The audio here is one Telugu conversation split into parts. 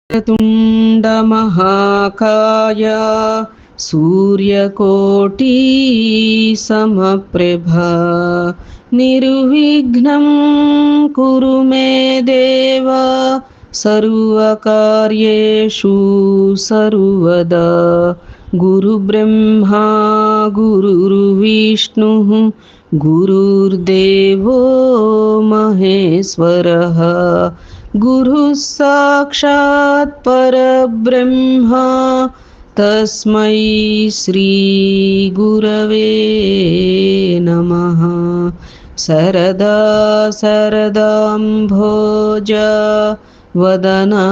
तुण्डमहाकाय सूर्यकोटि समप्रभा निर्विघ्नं कुरु मे देव सर्वकार्येषु सर्वदा। गुरुब्रह्मा गुरुर्विष्णुः गुरुर्देवो महेश्वरः गुरुः साक्षात् परब्रह्म तस्मै श्री गुरवे नमः। सरदा सरदाम्भोज वदना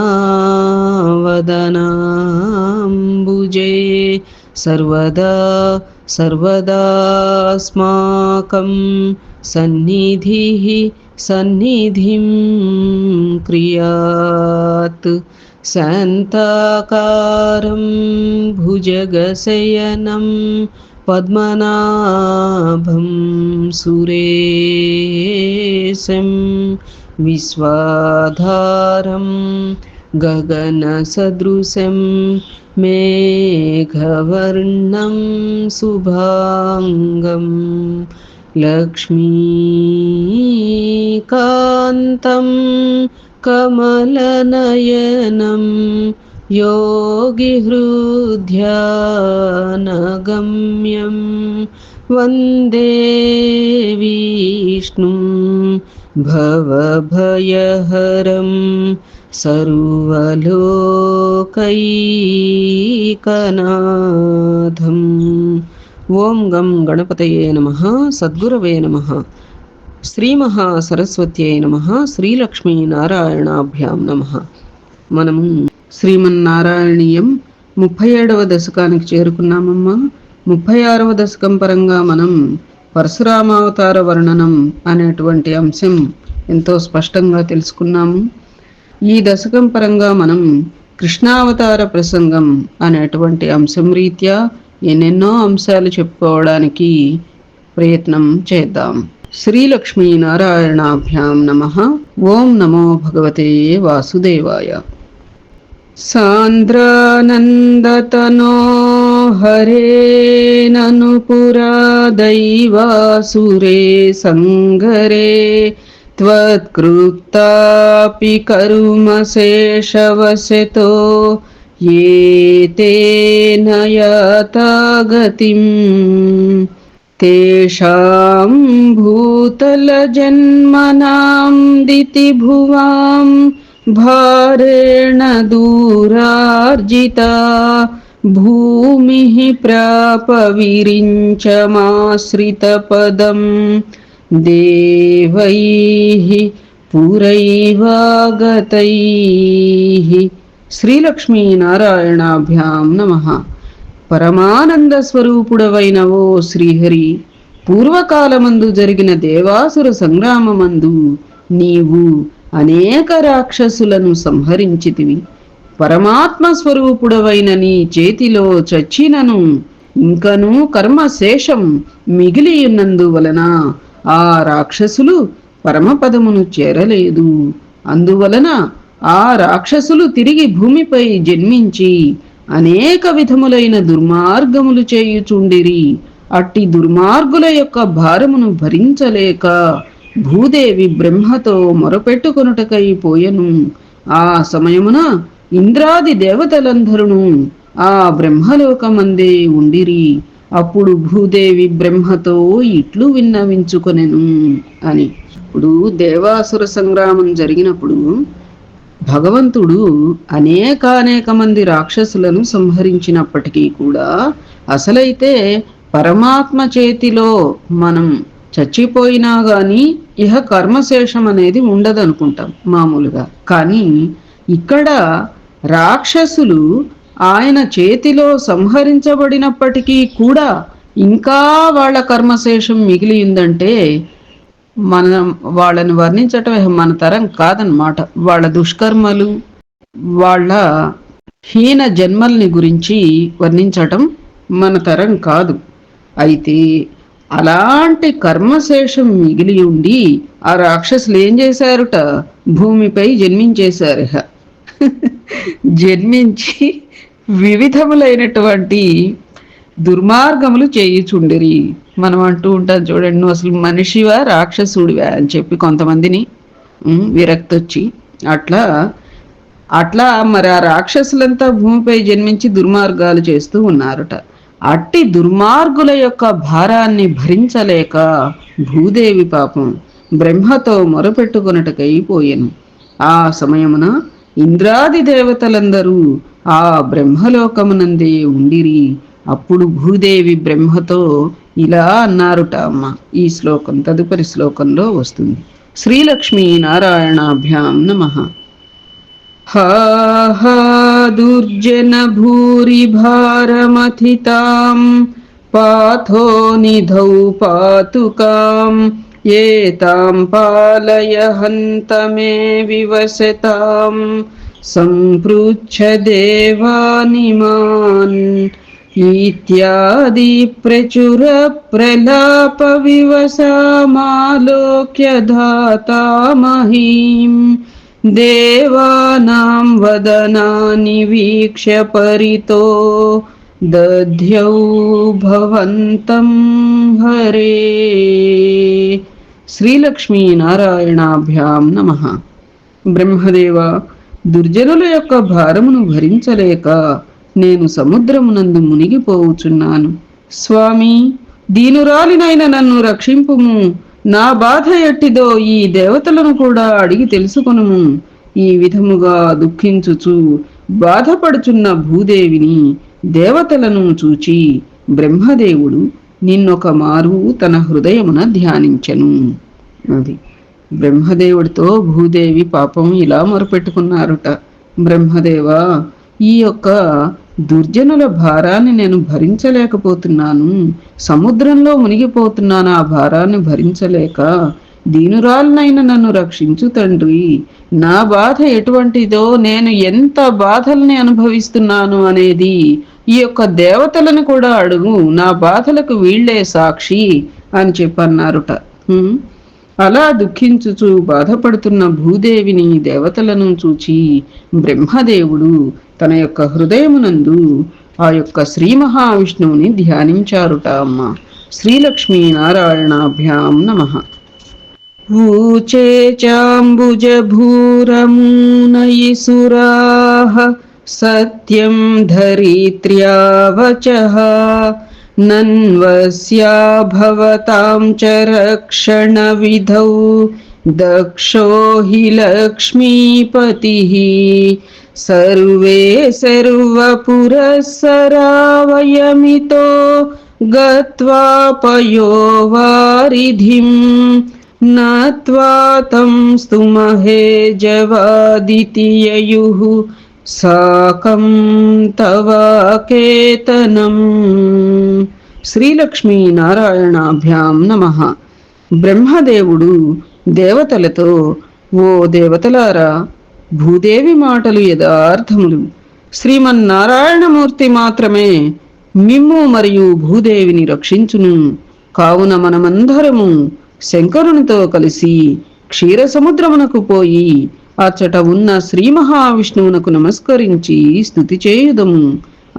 वदनाम्बुजे सर्वदा सर्वदास्माकं सन्निधिः सन्निधिं क्रियात्। शान्ताकारं भुजगशयनं पद्मनाभं सुरेशं विश्वाधारं गगनसदृशं मेघवर्णं शुभांगं लक्ष्मीकान्तं कमलनयनं योगिहृद्यानगम्यं वन्दे विष्णुं भवभयहरं सर्वलोकैकनाथम्। ఓం గం గణపతయే నమః. సద్గురవే నమః. శ్రీ మహాసరస్వత్యై నమః. శ్రీలక్ష్మీనారాయణాభ్యాం నమః. మనము శ్రీమన్నారాయణీయం 37వ దశకానికి చేరుకున్నామమ్మా. 36వ దశకం పరంగా మనం పరశురామావతార వర్ణనం అనేటువంటి అంశం ఎంతో స్పష్టంగా తెలుసుకున్నాము. ఈ దశకం పరంగా మనం కృష్ణావతార ప్రసంగం అనేటువంటి అంశం రీత్యా ఎన్నెన్నో అంశాలు చెప్పుకోవడానికి ప్రయత్నం చేద్దాం. శ్రీలక్ష్మీనారాయణాభ్యాం నమః. ఓం నమో భగవతే వాసుదేవాయ. సాంద్రానందతనో హరేనను పురా దైవాసురే సంగరే త్వత్కృతాపి కర్మశేషవశతో ఏతేన యాతాగతిం తేషాం భూతలజన్మనాం దితిభువాం భారేణ దూరార్జితా భూమిః ప్రాప విరించమాశ్రితపదం దేవైః పురైవాగతైః. శ్రీలక్ష్మీనారాయణాభ్యాం నమః. పరమానంద స్వరూపుడవైన ఓ శ్రీహరి, పూర్వకాలమందు జరిగిన దేవాసుర సంగ్రామమందు నీవు అనేక రాక్షసులను సంహరించితివి. పరమాత్మ స్వరూపుడవైన నీ చేతిలో చచ్చినను ఇంకనూ కర్మశేషం మిగిలియున్నందువలన ఆ రాక్షసులు పరమపదమును చేరలేదు. అందువలన ఆ రాక్షసులు తిరిగి భూమిపై జన్మించి అనేక విధములైన దుర్మార్గములు చేయుచుండిరి. అట్టి దుర్మార్గుల యొక్క భారమును భరించలేక భూదేవి బ్రహ్మతో మొరపెట్టుకొనుటకై పోయెను. ఆ సమయమున ఇంద్రాది దేవతలందరూ ఆ బ్రహ్మలోకమందే ఉండిరి. అప్పుడు భూదేవి బ్రహ్మతో ఇట్లు విన్నవించుకొనెను అని. ఇప్పుడు దేవాసుర సంగ్రామం జరిగినప్పుడు భగవంతుడు అనేకానేక మంది రాక్షసులను సంహరించినప్పటికీ కూడా అసలైతే పరమాత్మ చేతిలో మనం చచ్చిపోయినా గాని ఇహ కర్మశేషం అనేది ఉండదనుకుంటాం మామూలుగా. కానీ ఇక్కడ రాక్షసులు ఆయన చేతిలో సంహరించబడినప్పటికీ కూడా ఇంకా వాళ్ళ కర్మశేషం మిగిలి ఉందంటే మనం వాళ్ళని వర్ణించటం మన తరం కాదన్నమాట. వాళ్ళ దుష్కర్మలు, వాళ్ళ హీన జన్మల్ని గురించి వర్ణించటం మన తరం కాదు. అయితే అలాంటి కర్మశేషం మిగిలి ఉండి ఆ రాక్షసులు ఏం చేశారుట, భూమిపై జన్మించేశారు. జన్మించి వివిధములైనటువంటి దుర్మార్గములు చేయుచుండిరి. మనం అంటూ ఉంటాం చూడండి, నువ్వు అసలు మనిషివా రాక్షసుడివా అని చెప్పి కొంతమందిని విరక్తి వచ్చి అట్లా అట్లా మరి ఆ రాక్షసులంతా భూమిపై జన్మించి దుర్మార్గాలు చేస్తూ ఉన్నారట. అట్టి దుర్మార్గుల యొక్క భారాన్ని భరించలేక భూదేవి పాపం బ్రహ్మతో మొరపెట్టుకొనుటకైపోయెను. ఆ సమయమున ఇంద్రాది దేవతలందరూ ఆ బ్రహ్మలోకమునందే ఉండిరి. అప్పుడు భూదేవి బ్రహ్మతో ఇలా అన్నారుట. అమ్మ, ఈ శ్లోకం తదుపరి శ్లోకంలో వస్తుంది. శ్రీలక్ష్మీ నారాయణాభ్యాం నమః. हा हा दुर्जन भूरि भारमथितां पाथो निधौ पातुकां एतां पालय हन्त मे विवसतां सम्पृच्छ देवानिमान् इत्यादि प्रचुर प्रलाप विवसामालोक्य धाता महीम् देवानां वदनानि वीक्ष्य परितो दध्यौ भवन्तं हरे. శ్రీలక్ష్మీ నారాయణాభ్యాం నమః. బ్రహ్మదేవ, దుర్జనుల యొక్క భారమును భరించలేక నేను సముద్రమునందు మునిగిపోవుచున్నాను. స్వామి, దీనురాలినైన నన్ను రక్షింపుము. నా బాధ ఎట్టిదో ఈ దేవతలను కూడా అడిగి తెలుసుకొనుము. ఈ విధముగా దుఃఖించుచు బాధపడుచున్న భూదేవిని దేవతలను చూచి బ్రహ్మదేవుడు నిన్నొక మారు తన హృదయమున ధ్యానించెను. అది బ్రహ్మదేవుడితో భూదేవి పాపం ఇలా మొరపెట్టుకున్నారుట. బ్రహ్మదేవా, ఈ యొక్క దుర్జనుల భారాన్ని నేను భరించలేకపోతున్నాను. సముద్రంలో మునిగిపోతున్నాను. ఆ భారాన్ని భరించలేక దీనురాలనైన నన్ను రక్షించు తండ్రి. నా బాధ ఎటువంటిదో, నేను ఎంత బాధల్ని అనుభవిస్తున్నాను అనేది ఈ యొక్క దేవతలను కూడా అడుగు. నా బాధలకు వీళ్లే సాక్షి అని చెప్పన్నారుట. అలా దుఃఖించుచు బాధపడుతున్న భూదేవిని దేవతలను చూచి బ్రహ్మదేవుడు తన యొక్క హృదయమునందు ఆ యొక్క శ్రీ మహావిష్ణువుని ధ్యానించారుట. అమ్మ, శ్రీలక్ష్మీ నారాయణాభ్యాం నమః. ఊచే చాంబుజ భూరమూనయి సురాః సత్యం ధరిత్ర్యా వచః నన్వస్యా భవతాం చ రక్షణ విధౌ దక్షో హి లక్ష్మీపతిః సర్వే సర్వపురస్సరావయమితో గత్వా పయోవారిధిం నత్వా తం స్తుమహే జవాదితి యయుః సాకం తవాకేతనం. శ్రీలక్ష్మీ నారాయణాభ్యాం నమః. బ్రహ్మదేవుడు దేవతలతో, ఓ దేవతలారా, భూదేవి మాటలు యథార్థములు. శ్రీమన్నారాయణమూర్తి మాత్రమే మిమ్ము మరియు భూదేవిని రక్షించును. కావున మనమందరము శంకరునితో కలిసి క్షీరసముద్రమునకు పోయి అచ్చట ఉన్న శ్రీ మహావిష్ణువునకు నమస్కరించి స్తుతి చేయుదము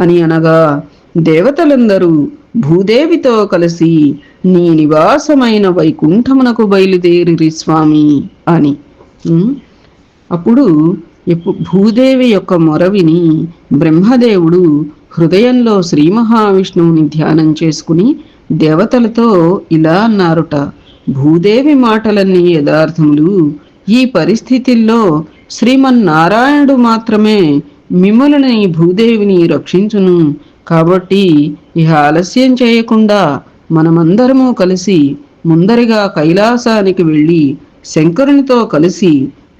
అని అనగా, దేవతలందరూ భూదేవితో కలిసి నీ నివాసమైన వైకుంఠమునకు బయలుదేరిరి స్వామి అని. అప్పుడు భూదేవి యొక్క మొరవిని బ్రహ్మదేవుడు హృదయంలో శ్రీ మహావిష్ణువుని ధ్యానం చేసుకుని దేవతలతో ఇలా అన్నారుట. భూదేవి మాటలన్నీ యథార్థములు. ఈ పరిస్థితుల్లో శ్రీమన్నారాయణుడు మాత్రమే మిమ్మల్ని భూదేవిని రక్షించును. కాబట్టి ఇహ ఆలస్యం చేయకుండా మనమందరము కలిసి ముందరిగా కైలాసానికి వెళ్ళి శంకరునితో కలిసి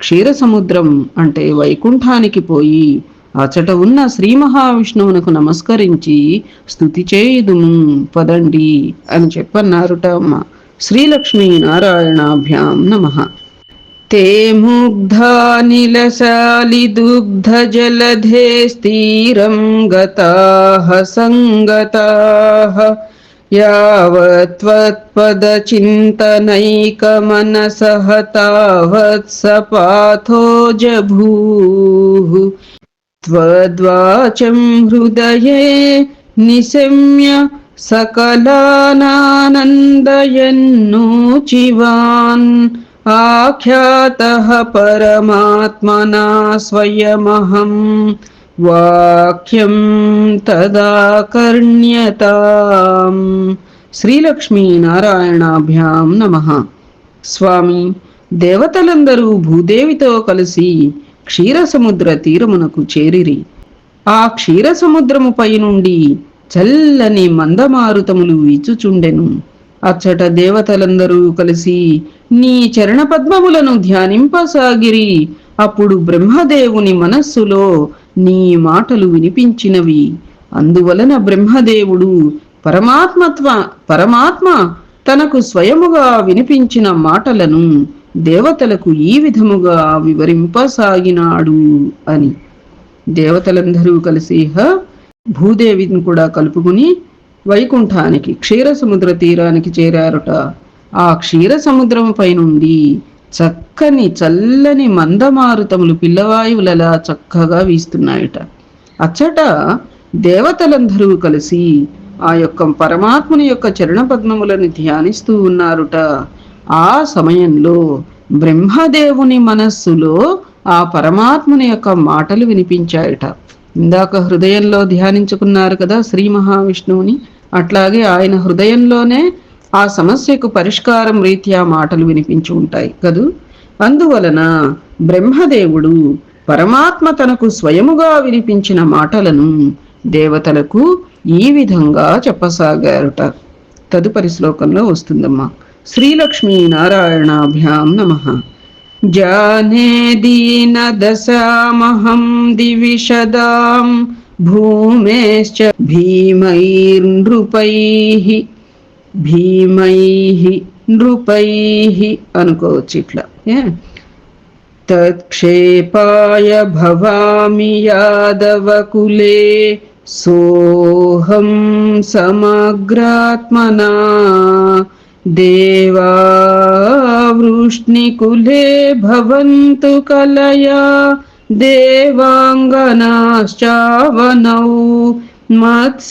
క్షీరసముద్రం అంటే వైకుంఠానికి పోయి అచట ఉన్న శ్రీ మహావిష్ణువునకు నమస్కరించి స్తుతి చేయుదుము పదండి అని చెప్పన్నారుట. అమ్మ, శ్రీలక్ష్మీ నారాయణాభ్యాం నమః. తే ముగ్ధానిలశాలి దుగ్ధ జలధే స్థిరం గతాః సంగతాః యావత్వత్పద చింతనైక మనసః తావత్ సపాథో జభూః त्वद्वाचं हृदये निशम्य सकलानानन्दयन्नोचिवान् आख्यातः परमात्मना स्वयमहं वाक्यं तदा कर्ण्यताम्. శ్రీలక్ష్మీనారాయణాభ్యాం నమః. స్వామి, దేవతలందరూ భూదేవితో కలిసి క్షీరసముద్ర తీరమునకు చేరిరి. ఆ క్షీరసముద్రముపై నుండి చల్లని మందమారుతములు వీచుచుండెను. అచ్చట దేవతలందరూ కలిసి నీ చరణ పద్మములను ధ్యానింపసాగిరి. అప్పుడు బ్రహ్మదేవుని మనస్సులో నీ మాటలు వినిపించినవి. అందువలన బ్రహ్మదేవుడు పరమాత్మ తనకు స్వయముగా వినిపించిన మాటలను దేవతలకు ఈ విధముగా వివరింపసాగినాడు అని. దేవతలందరూ కలిసి భూదేవిని కూడా కలుపుకుని వైకుంఠానికి క్షీరసముద్ర తీరానికి చేరారుట. ఆ క్షీరసముద్రముపై నుండి చక్కని చల్లని మందమారుతములు పిల్లవాయువులలా చక్కగా వీస్తున్నాయట. అచ్చట దేవతలందరూ కలిసి ఆ యొక్క పరమాత్ముని యొక్క చరణ పద్మములను ధ్యానిస్తూ ఉన్నారుట. ఆ సమయంలో బ్రహ్మదేవుని మనస్సులో ఆ పరమాత్ముని యొక్క మాటలు వినిపించాయట. ఇందాక హృదయంలో ధ్యానించుకున్నారు కదా శ్రీ మహావిష్ణువుని, అట్లాగే ఆయన హృదయంలోనే ఆ సమస్యకు పరిష్కారం రీత్యా మాటలు వినిపించి ఉంటాయి కదూ. అందువలన బ్రహ్మదేవుడు పరమాత్మ తనకు స్వయముగా వినిపించిన మాటలను దేవతలకు ఈ విధంగా చెప్పసాగారుట. తదుపరి శ్లోకంలో వస్తుందమ్మా. శ్రీలక్ష్మీనారాయణాభ్యాం నమః. జానే దీన దశామహం దివిషదాం భూమేశ్చ భీమైః అనుకోవచ్చు ఇట్లా. తత్క్షేపాయ భవామి యాదవకులే సోహం సమగ్రాత్మనా దేవా వృష్ణికులే భవంతు కలయా దేవాంగనాశ్చావనౌ మత్సేవార్ధమితి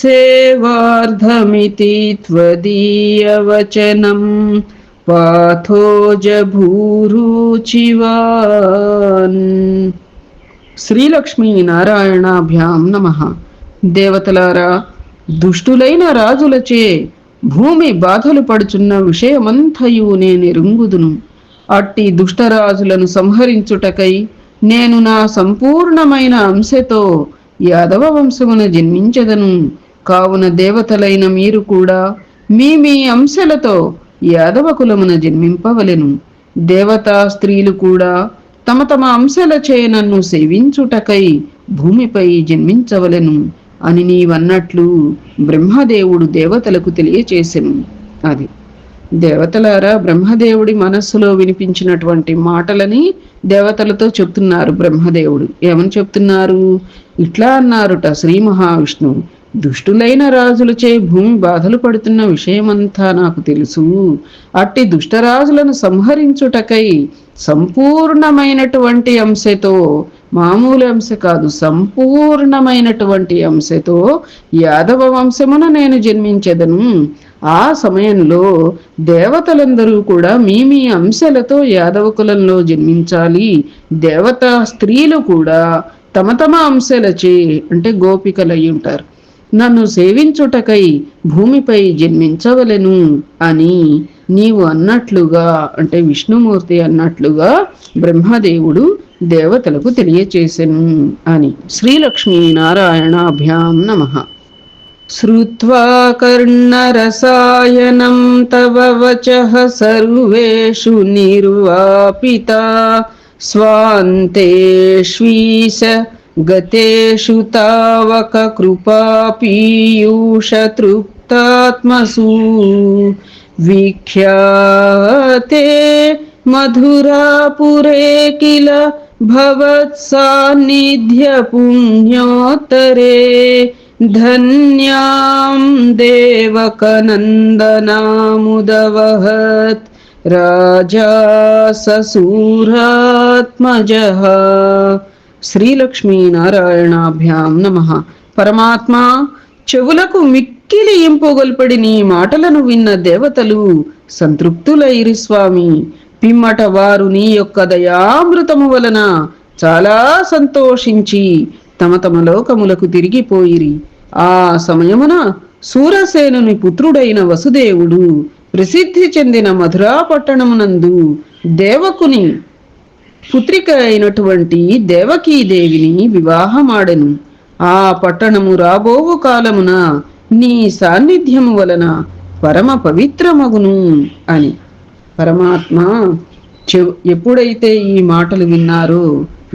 త్వదీయవచనం పాథోజభూరుచివాన్. శ్రీలక్ష్మీనారాయణాభ్యాం నమః. దేవతలారా, దుష్టులైన రాజులచే భూమి బాధలు పడుచున్న విషయమంతయు నేనెరుంగుదును. అట్టి దుష్టరాజులను సంహరించుటకై నేను నా సంపూర్ణమైన అంశతో యాదవ వంశమున జన్మించదను. కావున దేవతలైన మీరు కూడా మీ మీ అంశలతో యాదవ కులమున జన్మింపవలెను. దేవతా స్త్రీలు కూడా తమ తమ అంశలచే నన్ను సేవించుటకై భూమిపై జన్మించవలెను అని నీవన్నట్లు బ్రహ్మదేవుడు దేవతలకు తెలియచేసెను. అది దేవతలారా, బ్రహ్మదేవుడి మనస్సులో వినిపించినటువంటి మాటలని దేవతలతో చెప్తున్నారు. బ్రహ్మదేవుడు ఏమని చెప్తున్నారు? ఇట్లా అన్నారుట శ్రీ మహావిష్ణువు, దుష్టులైన రాజులచే భూమి బాధలు పడుతున్న విషయమంతా నాకు తెలుసు. అట్టి దుష్టరాజులను సంహరించుటకై సంపూర్ణమైనటువంటి అంశతో, మామూలు అంశ కాదు, సంపూర్ణమైనటువంటి అంశతో యాదవ వంశమున నేను జన్మించెదను. ఆ సమయంలో దేవతలందరూ కూడా మీ మీ అంశలతో యాదవ కులంలో జన్మించాలి. దేవతా స్త్రీలు కూడా తమ తమ అంశలచే, అంటే గోపికలయ్యి ఉంటారు, నన్ను సేవించుటకై భూమిపై జన్మించవలెను అని నీవు అన్నట్లుగా, అంటే విష్ణుమూర్తి అన్నట్లుగా బ్రహ్మదేవుడు దేవతలకు తెలియచేసెను అని. శ్రీలక్ష్మీనారాయణాభ్యాం నమః. శ్రుత్వా కర్ణరసాయనం తవ వచః సర్వేషు నిర్వాపితా స్వాంతేష్వీశ గతేషు తావక కృపా పీయూష తృప్తాత్మసు విఖ్యాతే మధురాపురే కిల భవత్సాన్నిధ్య పుణ్యోత్తరే ధన్యాం దేవకనందనాముదవహత్ రాజా ససూరాత్మజః. శ్రీలక్ష్మీనారాయణాభ్యాం నమః. పరమాత్మ, చెవులకు మిక్కిలి ఇంపుగొల్పడి నీ మాటలను విన్న దేవతలు సంతృప్తులైరి స్వామి. పిమ్మట వారు నీ యొక్క దయామృతము వలన చాలా సంతోషించి తమ తమ లోకములకు తిరిగిపోయిరి. ఆ సమయమున సూరసేనుని పుత్రుడైన వసుదేవుడు ప్రసిద్ధి చెందిన మధురా పట్టణమునందు దేవకుని పుత్రిక అయినటువంటి దేవకీదేవిని వివాహమాడెను. ఆ పట్టణము రాబోవు కాలమున నీ సాన్నిధ్యము వలన పరమ పవిత్రమగును అని. పరమాత్మ ఎప్పుడైతే ఈ మాటలు విన్నారో,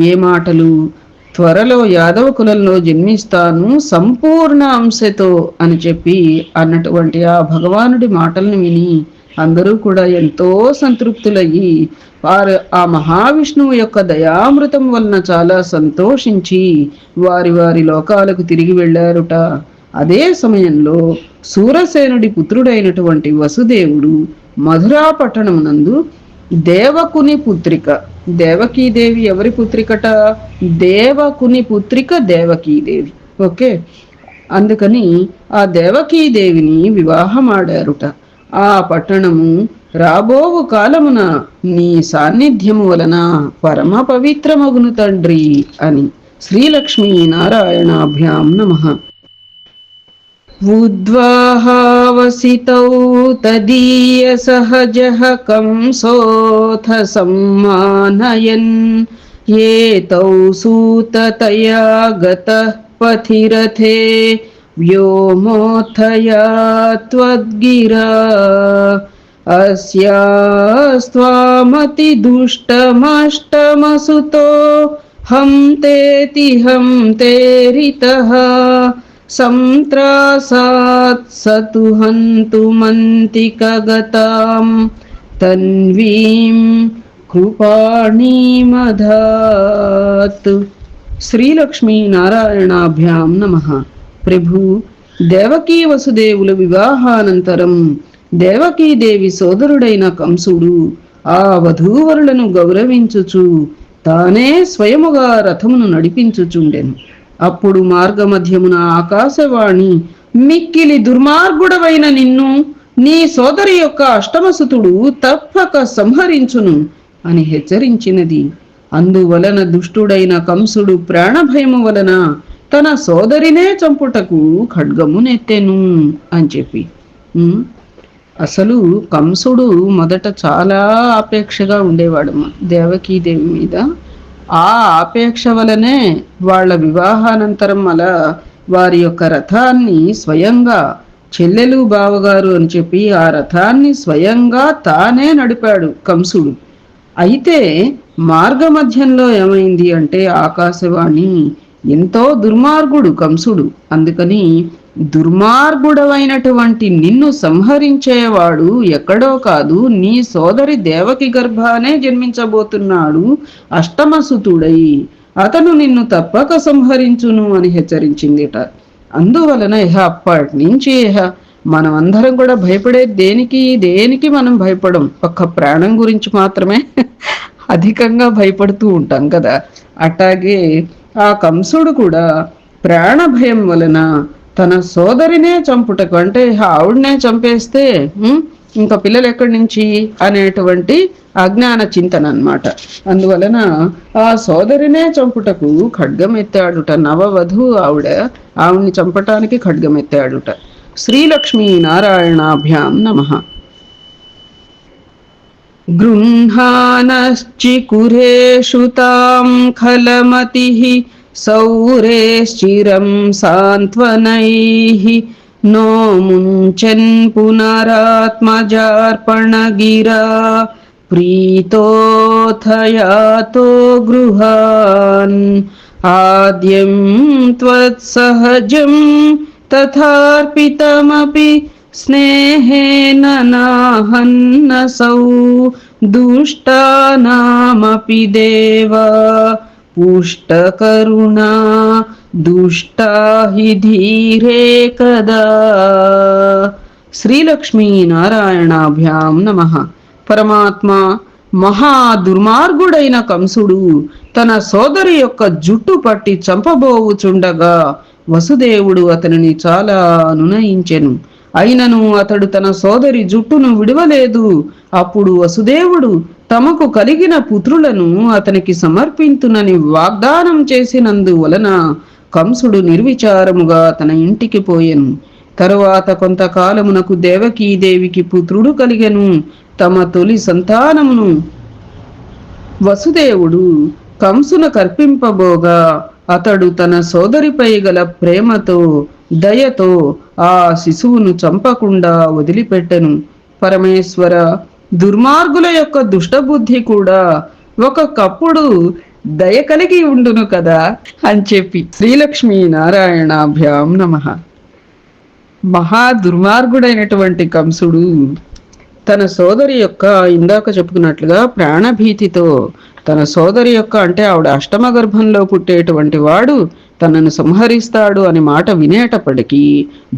ఏ మాటలు? త్వరలో యాదవ కులంలో జన్మిస్తాను సంపూర్ణ అంశతో అని చెప్పి అన్నటువంటి ఆ భగవానుడి మాటలను విని అందరూ కూడా ఎంతో సంతృప్తులయ్యి వారు ఆ మహావిష్ణువు యొక్క దయామృతం వలన చాలా సంతోషించి వారి వారి లోకాలకు తిరిగి వెళ్ళారుట. అదే సమయంలో సూరసేనుడి పుత్రుడైనటువంటి వసుదేవుడు మధురా పట్టణమునందు దేవకుని పుత్రిక, దేవకీదేవి ఎవరి పుత్రికట? దేవకుని పుత్రిక దేవకీదేవి. ఓకే, అందుకని ఆ దేవకీదేవిని వివాహమాడారుట. ఆ పట్టణము రాబోవు కాలమున నీ సాన్నిధ్యము వలన పరమ పవిత్రమగును తండ్రి అని. శ్రీలక్ష్మీ నారాయణాభ్యాం నమః. ఉద్వాహావసితౌ తదీయ సహజః కంసోథ సమ్మానయన్ ఏతౌ సూతతయా గతః పథిరథే వ్యోమోత్థయా త్వద్గిరా అస్యాస్త్వామతి దుష్టమష్టమసుతో హంతేతి హంతేరితః సంత్రాసాత్ సతు హంతుమంతికగతాం తన్వీం కృపాణీమధాత్. శ్రీలక్ష్మీ నారాయణాభ్యాం నమః. ప్రభు, దేవకీ వసుదేవుల వివాహానంతరం దేవకీదేవి సోదరుడైన కంసుడు ఆ వధూవరులను గౌరవించుచు తానే స్వయముగా రథమును నడిపించుచుండెను. అప్పుడు మార్గమధ్యమున ఆకాశవాణి, మిక్కిలి దుర్మార్గుడవైన నిన్ను నీ సోదరి యొక్క అష్టమసుతుడు తప్పక సంహరించును అని హెచ్చరించినది. అందువలన దుష్టుడైన కంసుడు ప్రాణభయము వలన తన సోదరినే చంపుటకు ఖడ్గమునెత్తెను అని చెప్పి. అసలు కంసుడు మొదట చాలా ఆపేక్షగా ఉండేవాడమ్మ దేవకీదేవి మీద. ఆ ఆపేక్ష వలనే వాళ్ళ వివాహానంతరం అలా వారి యొక్క రథాన్ని స్వయంగా చెల్లెలు బావగారు అని చెప్పి ఆ రథాన్ని స్వయంగా తానే నడిపాడు కంసుడు. అయితే మార్గమధ్యంలో ఏమైంది అంటే ఆకాశవాణి ఎంతో దుర్మార్గుడు కంసుడు. అందుకని దుర్మార్గుడవైనటువంటి నిన్ను సంహరించేవాడు ఎక్కడో కాదు, నీ సోదరి దేవకి గర్భానే జన్మించబోతున్నాడు అష్టమసుతుడై. అతను నిన్ను తప్పక సంహరించును అని హెచ్చరించిందిట. అందువలన అప్పటి నుంచి మనమందరం కూడా భయపడేది దేనికి మనం భయపడం, ఒక్క ప్రాణం గురించి మాత్రమే అధికంగా భయపడుతూ ఉంటాం కదా. అట్లాగే ఆ కంసుడు కూడా ప్రాణ భయం వలన తన సోదరినే చంపుటకు, అంటే ఆవిడనే చంపేస్తే ఇంకా పిల్లలు ఎక్కడి నుంచి అనేటువంటి అజ్ఞాన చింతన అన్నమాట. అందువలన ఆ సోదరినే చంపుటకు ఖడ్గం ఎత్తాడుట. నవవధు ఆవిడ్ని చంపటానికి ఖడ్గం ఎత్తాడుట. శ్రీలక్ష్మీ నారాయణాభ్యాం నమః. గృహ్ణానశ్చికురేషు తాం ఖలమతిః సౌరేశ్చిరం సాంత్వనైః నో ముంచన్ పునరాత్మజార్పణగిరా ప్రీతోథయాతో గృహాన్ ఆద్యం త్వత్సహజం తథార్పితమపి స్నేహేన నాహన్నసౌ దుష్టానామపి దేవా పుష్టకరుణా దుష్టా హి ధీరే కదా. శ్రీలక్ష్మీ నారాయణాభ్యాం నమః. పరమాత్మ, మహా దుర్మార్గుడైన కంసుడు తన సోదరి యొక్క జుట్టు పట్టి చంపబోవుచుండగా వసుదేవుడు అతనిని చాలా అనునయించెను. అయినను అతడు తన సోదరి జుట్టును విడవలేదు. అప్పుడు వసుదేవుడు తమకు కలిగిన పుత్రులను అతనికి సమర్పింతునని వాగ్దానం చేసినందువలన కంసుడు నిర్విచారముగా తన ఇంటికి పోయెను. తరువాత కొంతకాలమునకు దేవకీదేవికి పుత్రుడు కలిగెను. తమ తొలి సంతానమును వసుదేవుడు కంసున కర్పింపబోగా అతడు తన సోదరిపై గల ప్రేమతో దయతో ఆ శిశువును చంపకుండా వదిలిపెట్టెను. పరమేశ్వర, దుర్మార్గుల యొక్క దుష్టబుద్ధి కూడా ఒకప్పుడు దయ కలిగి ఉండును కదా అని చెప్పి శ్రీలక్ష్మీ నారాయణాభ్యాం నమః. మహా దుర్మార్గుడైనటువంటి కంసుడు తన సోదరి యొక్క ఇందాక చెప్పుకున్నట్లుగా ప్రాణభీతితో తన సోదరి యొక్క అంటే ఆవిడ అష్టమ గర్భంలో పుట్టేటువంటి వాడు తనను సంహరిస్తాడు అని మాట వినేటప్పటికీ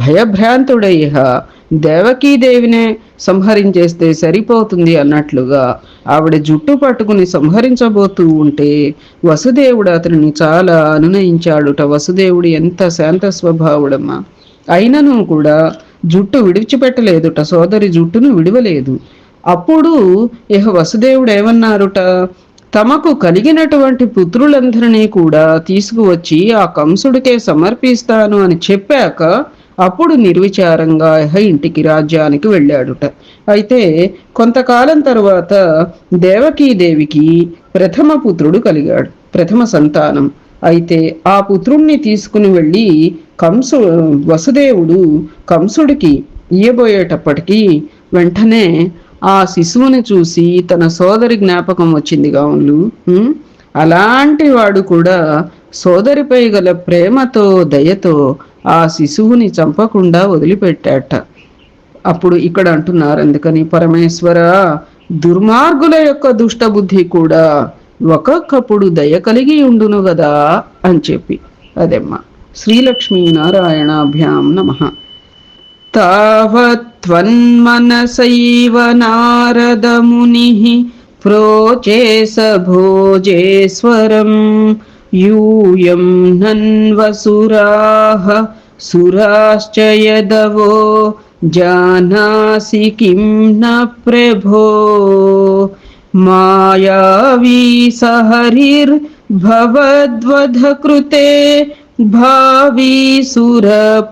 భయభ్రాంతుడయ్య దేవకీదేవినే సంహరించేస్తే సరిపోతుంది అన్నట్లుగా ఆవిడ జుట్టు పట్టుకుని సంహరించబోతూ ఉంటే వసుదేవుడు అతనిని చాలా అనునయించాడుట. వసుదేవుడు ఎంత శాంత స్వభావుడమ్మా, అయినను కూడా జుట్టు విడిచిపెట్టలేదుట, సోదరి జుట్టును విడవలేదు. అప్పుడు వసుదేవుడు ఏమన్నారుట, తమకు కలిగినటువంటి పుత్రులందరినీ కూడా తీసుకువచ్చి ఆ కంసుడికే సమర్పిస్తాను అని చెప్పాక అప్పుడు నిర్విచారంగా ఇంటికి రాజ్యానికి వెళ్ళాడుట. అయితే కొంతకాలం తరువాత దేవకీదేవికి ప్రథమ పుత్రుడు కలిగాడు, ప్రథమ సంతానం. అయితే ఆ పుత్రుణ్ణి తీసుకుని వెళ్ళి వసుదేవుడు కంసుడికి ఇయ్యబోయేటప్పటికీ వెంటనే ఆ శిశువుని చూసి తన సోదరి జ్ఞాపకం వచ్చింది గావులు. అలాంటి వాడు కూడా సోదరిపై గల ప్రేమతో దయతో ఆ శిశువుని చంపకుండా వదిలిపెట్టాట. అప్పుడు ఇక్కడ అంటున్నారు, అందుకని పరమేశ్వర, దుర్మార్గుల యొక్క దుష్టబుద్ధి కూడా ఒక్కొక్కప్పుడు దయ కలిగి ఉండును గదా అని చెప్పి అదేమ్మా. శ్రీలక్ష్మీ నారాయణాభ్యాం నమః. తావత్వన్మనసైవ నారదమునిః ప్రోచే స భోజేశ్వరం యూయం నన్వసురాః సురాశ్చ యదవో జానాసి కిం న ప్రభో మాయావీ సహరిర్భవద్వధ కృతే భావీసుర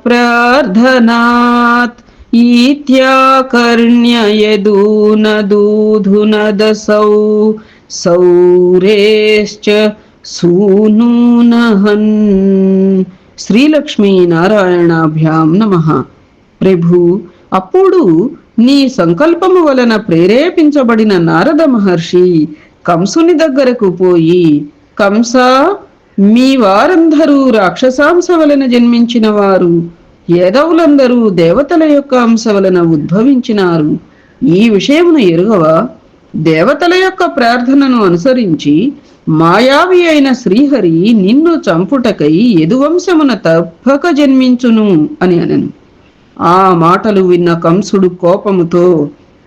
ప్రార్థనాత్ ఈత్యాకర్ణ్య యదూనదూధునదసౌ సౌరేశ్చ సూనూనహన్. శ్రీలక్ష్మీ నారాయణాభ్యాం నమః. ప్రభు, అప్పుడు నీ సంకల్పము వలన ప్రేరేపించబడిన నారద మహర్షి కంసుని దగ్గరకు పోయి, కంస, మీ వారందరూ రాక్షసాంశ వలన జన్మించిన వారు, యాదవులందరూ దేవతల యొక్క అంశ వలన ఉద్భవించినారు. ఈ విషయమును ఎరుగవా? దేవతల యొక్క ప్రార్థనను అనుసరించి మాయావి అయిన శ్రీహరి నిన్ను చంపుటకై యదువంశమున తప్పక జన్మించును అని అనెను. ఆ మాటలు విన్న కంసుడు కోపముతో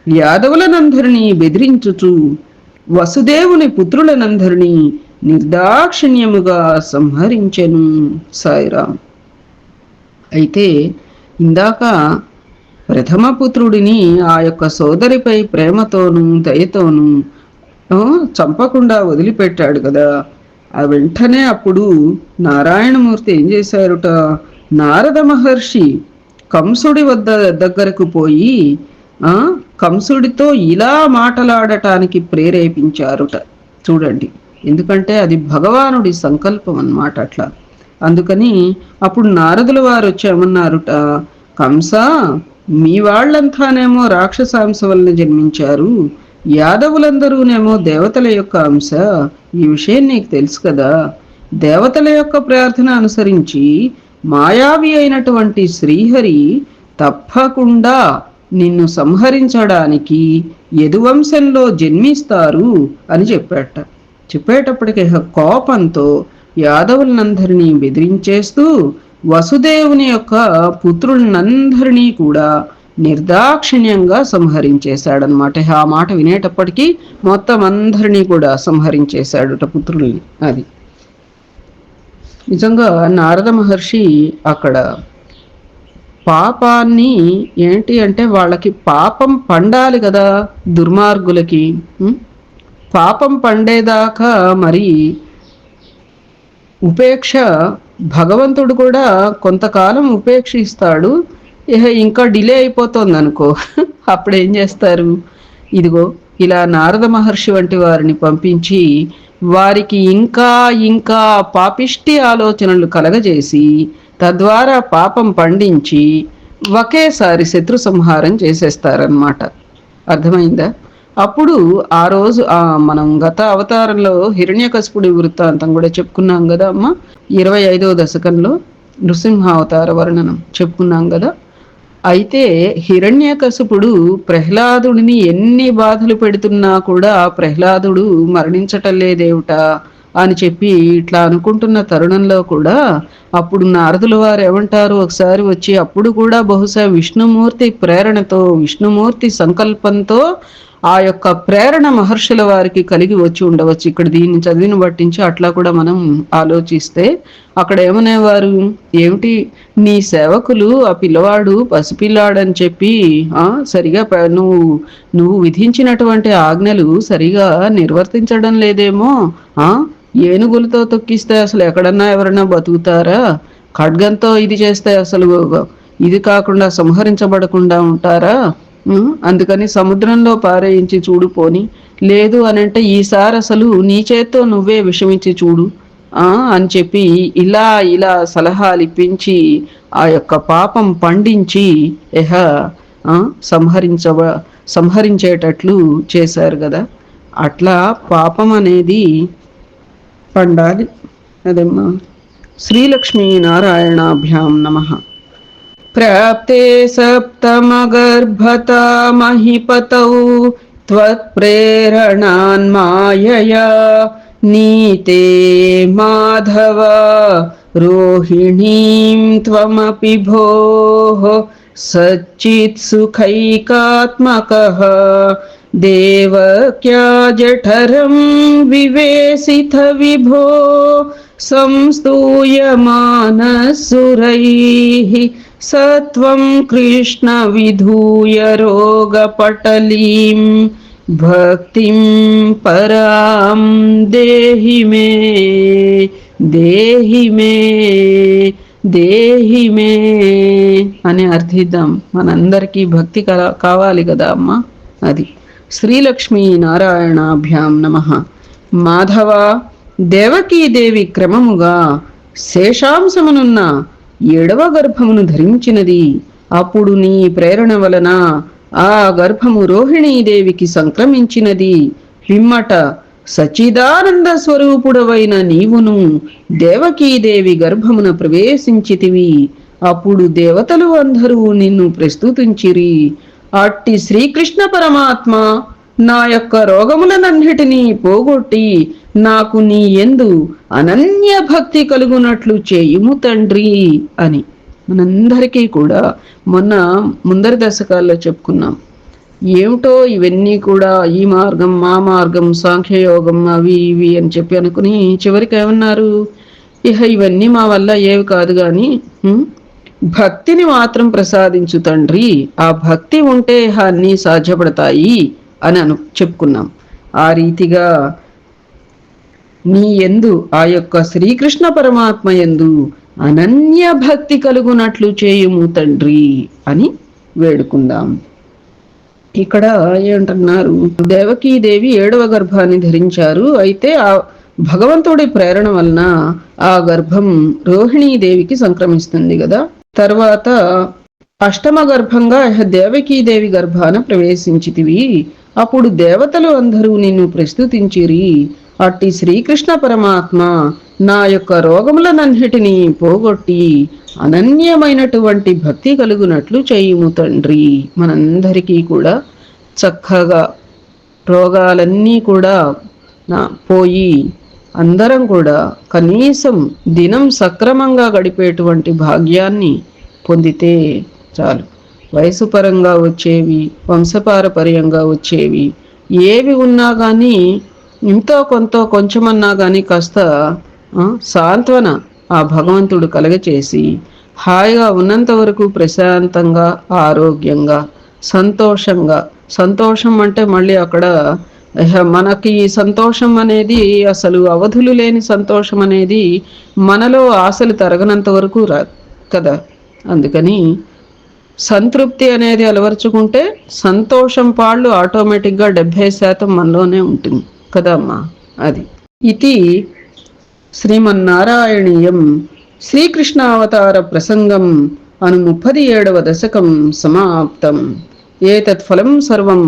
యాదవులనందరినీ బెదిరించుచు వసుదేవుని పుత్రులనందరినీ నిర్దాక్షిణ్యముగా సంహరించెను. సాయిరాం. అయితే ఇందాక ప్రథమ పుత్రుడిని ఆ యొక్క సోదరిపై ప్రేమతోనూ దయతోనూ చంపకుండా వదిలిపెట్టాడు కదా. ఆ వెంటనే అప్పుడు నారాయణమూర్తి ఏం చేశారుట, నారద మహర్షి కంసుడి దగ్గరకు పోయి కంసుడితో ఇలా మాటలాడటానికి ప్రేరేపించారుట. చూడండి, ఎందుకంటే అది భగవానుడి సంకల్పం అన్నమాట అట్లా. అందుకని అప్పుడు నారదుల వారు వచ్చామన్నారుట, కంస, మీ వాళ్ళంతానేమో రాక్షసాంశ వలన జన్మించారు, యాదవులందరూనేమో దేవతల యొక్క అంశ. ఈ విషయం నీకు తెలుసు కదా. దేవతల యొక్క ప్రార్థన అనుసరించి మాయావి అయినటువంటి శ్రీహరి తప్పకుండా నిన్ను సంహరించడానికి యదువంశంలో జన్మిస్తారు అని చెప్పేటప్పటికి కోపంతో యాదవులందరినీ బెదిరించేస్తూ వసుదేవుని యొక్క పుత్రులందరినీ కూడా నిర్దాక్షిణ్యంగా సంహరించేశాడనమాట. ఆ మాట వినేటప్పటికీ మొత్తం అందరినీ కూడా సంహరించేశాడుట పుత్రుల్ని. అది నిజంగా నారద మహర్షి అక్కడ పాపాన్ని ఏంటి అంటే వాళ్ళకి పాపం పండాలి కదా, దుర్మార్గులకి. పాపం పండేదాకా మరి ఉపేక్ష భగవంతుడు కూడా కొంతకాలం ఉపేక్షిస్తాడు. ఇంకా డిలే అయిపోతుంది అనుకో, అప్పుడు ఏం చేస్తారు? ఇదిగో ఇలా నారద మహర్షి వంటి వారిని పంపించి వారికి ఇంకా ఇంకా పాపిష్టి ఆలోచనలు కలగజేసి తద్వారా పాపం పండించి ఒకేసారి శత్రు సంహారం చేసేస్తారనమాట. అర్థమైందా? అప్పుడు ఆ రోజు మనం గత అవతారంలో హిరణ్యకశిపుడి వృత్తాంతం కూడా చెప్పుకున్నాం కదా అమ్మ. 25వ దశకంలో నృసింహ అవతార వర్ణనం చెప్పుకున్నాం కదా. అయితే హిరణ్యకశిపుడు ప్రహ్లాదుడిని ఎన్ని బాధలు పెడుతున్నా కూడా ప్రహ్లాదుడు మరణించటం లేదేమిటా అని చెప్పి ఇట్లా అనుకుంటున్న తరుణంలో కూడా అప్పుడు నారదుల వారు ఏమంటారు, ఒకసారి వచ్చి అప్పుడు కూడా బహుశా విష్ణుమూర్తి ప్రేరణతో, విష్ణుమూర్తి సంకల్పంతో ఆ యొక్క ప్రేరణ మహర్షుల వారికి కలిగి వచ్చి ఉండవచ్చు. ఇక్కడ దీన్ని చదివిన బట్టించి అట్లా కూడా మనం ఆలోచిస్తే అక్కడ ఏమనేవారు, ఏమిటి నీ సేవకులు ఆ పిల్లవాడు పసిపిల్లాడని చెప్పి సరిగా నువ్వు విధించినటువంటి ఆజ్ఞలు సరిగా నిర్వర్తించడం లేదేమో, ఏనుగులతో తొక్కిస్తే అసలు ఎక్కడన్నా ఎవరన్నా బతుకుతారా, ఖడ్గంతో ఇది చేస్తే అసలు ఇది కాకుండా సంహరించబడకుండా ఉంటారా, అందుకని సముద్రంలో పారేయించి చూడు పోని, లేదు అని అంటే ఈసారి అసలు నీ చేత్తో నువ్వే విషమించి చూడు అని చెప్పి ఇలా ఇలా సలహాలు ఇప్పించి ఆ యొక్క పాపం పండించి సంహరించేటట్లు చేశారు కదా. అట్లా పాపం అనేది పండాలి. అదేమ్మా. శ్రీలక్ష్మీ నారాయణాభ్యాం నమః. ప్రాప్తే సప్తమగర్భతా మహిపతౌ త్వత్ప్రేరణాన్మాయయా నీతే మాధవ రోహిణీం త్వమపి భోః సచ్చిత్ సుఖైకాత్మకః దేవక్యా జఠరం వివేసిత విభో సంస్తూయమానసురైః సత్వం కృష్ణ విధూయ రోగపటలీం భక్తిం పరాం దేహి మే దేహి మే దేహి మే అని అర్థిద్దాం. మనందరికీ భక్తి కావాలి కదా అమ్మ. అది శ్రీలక్ష్మీ నారాయణాభ్యాం నమః. మాధవ, దేవకీదేవి క్రమముగా శేషాంశమునున్న 7వ గర్భమును ధరించినది. అప్పుడు నీ ప్రేరణ వలన ఆ గర్భము రోహిణీదేవికి సంక్రమించినది. పిమ్మట సచ్చిదానంద స్వరూపుడవైన నీవును దేవకీదేవి గర్భమున ప్రవేశించితివి. అప్పుడు దేవతలు అందరూ నిన్ను ప్రస్తుతించిరి. అట్టి శ్రీకృష్ణ పరమాత్మ నా యొక్క రోగములనన్నిటినీ పోగొట్టి నాకు నీ యందు అనన్య భక్తి కలుగునట్లు చేయుము తండ్రి అని మనందరికీ కూడా మొన్న ముందరి దశకాల్లో చెప్పుకున్నాం. ఏమిటో ఇవన్నీ కూడా ఈ మార్గం, మా మార్గం, సాంఖ్యయోగం, అవి ఇవి అని చెప్పి అనుకుని చివరికి ఏమన్నారు, ఇవన్నీ మా వల్ల ఏవి కాదు కానీ భక్తిని మాత్రం ప్రసాదించు తండ్రి, ఆ భక్తి ఉంటే అన్నీ సాధ్యపడతాయి అని చెప్పుకున్నాం. ఆ రీతిగా నీ యందు, ఆ యొక్క శ్రీకృష్ణ పరమాత్మ యందు అనన్య భక్తి కలుగునట్లు చేయుము తండ్రి అని వేడుకుందాం. ఇక్కడ ఏమంటున్నారు, దేవకీదేవి 7వ గర్భాన్ని ధరించారు. అయితే ఆ భగవంతుడి ప్రేరణ వలన ఆ గర్భం రోహిణీదేవికి సంక్రమిస్తుంది కదా. తర్వాత 8వ గర్భంగా దేవకీదేవి గర్భాన ప్రవేశించితివి. అప్పుడు దేవతలు అందరూ నిన్ను ప్రస్తుతించిరి. అట్టి శ్రీకృష్ణ పరమాత్మ నా యొక్క రోగములనన్నిటినీ పోగొట్టి అనన్యమైనటువంటి భక్తి కలుగునట్లు చేయుము తండ్రి. మనందరికీ కూడా చక్కగా రోగాలన్నీ కూడా పోయి అందరం కూడా కనీసం దినం సక్రమంగా గడిపేటువంటి భాగ్యాన్ని పొందితే చాలు. వయసు పరంగా వచ్చేవి, వంశపారపర్యంగా వచ్చేవి ఏవి ఉన్నా కానీ ఇంతో కొంత కొంచెమన్నా కానీ కాస్త సాంత్వన ఆ భగవంతుడు కలగచేసి హాయిగా ఉన్నంత వరకు ప్రశాంతంగా, ఆరోగ్యంగా, సంతోషంగా. సంతోషం అంటే మళ్ళీ అక్కడ మనకి సంతోషం అనేది అసలు అవధులు లేని సంతోషం అనేది మనలో ఆశలు తరగనంత వరకు రాదు కదా. అందుకని సంతృప్తి అనేది అలవర్చుకుంటే సంతోషం పాళ్ళు ఆటోమేటిక్గా 70% మనలోనే ఉంటుంది కదమ్మా. అది ఇది శ్రీమన్నారాయణీయం శ్రీకృష్ణావతార ప్రసంగం అను 37వ దశకం సమాప్తం. ఏతత్ ఫలం సర్వం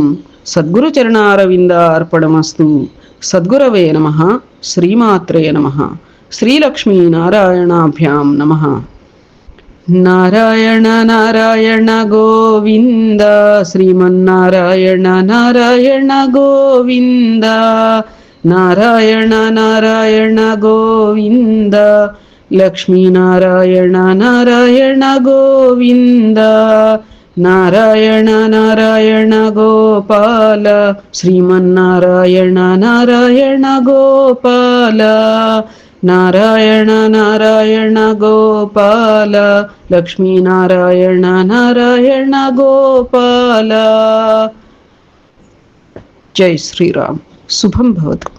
సద్గురు చరణారవిందార్పణమస్తు. సద్గురవే నమః. శ్రీమాత్రే నమః. శ్రీలక్ష్మీనారాయణాభ్యాం నమః. నారాయణ నారాయణ గోవింద శ్రీమన్నారాయణ నారాయణ గోవింద నారాయణ నారాయణ గోవింద లక్ష్మీనారాయణ నారాయణ గోవింద నారాయణ నారాయణ గోపాల శ్రీమన్నారాయణ నారాయణ గోపాల నారాయణ నారాయణ గోపాల లక్ష్మీనారాయణ నారాయణ గోపాల. జై శ్రీరామ్. శుభం భవతు.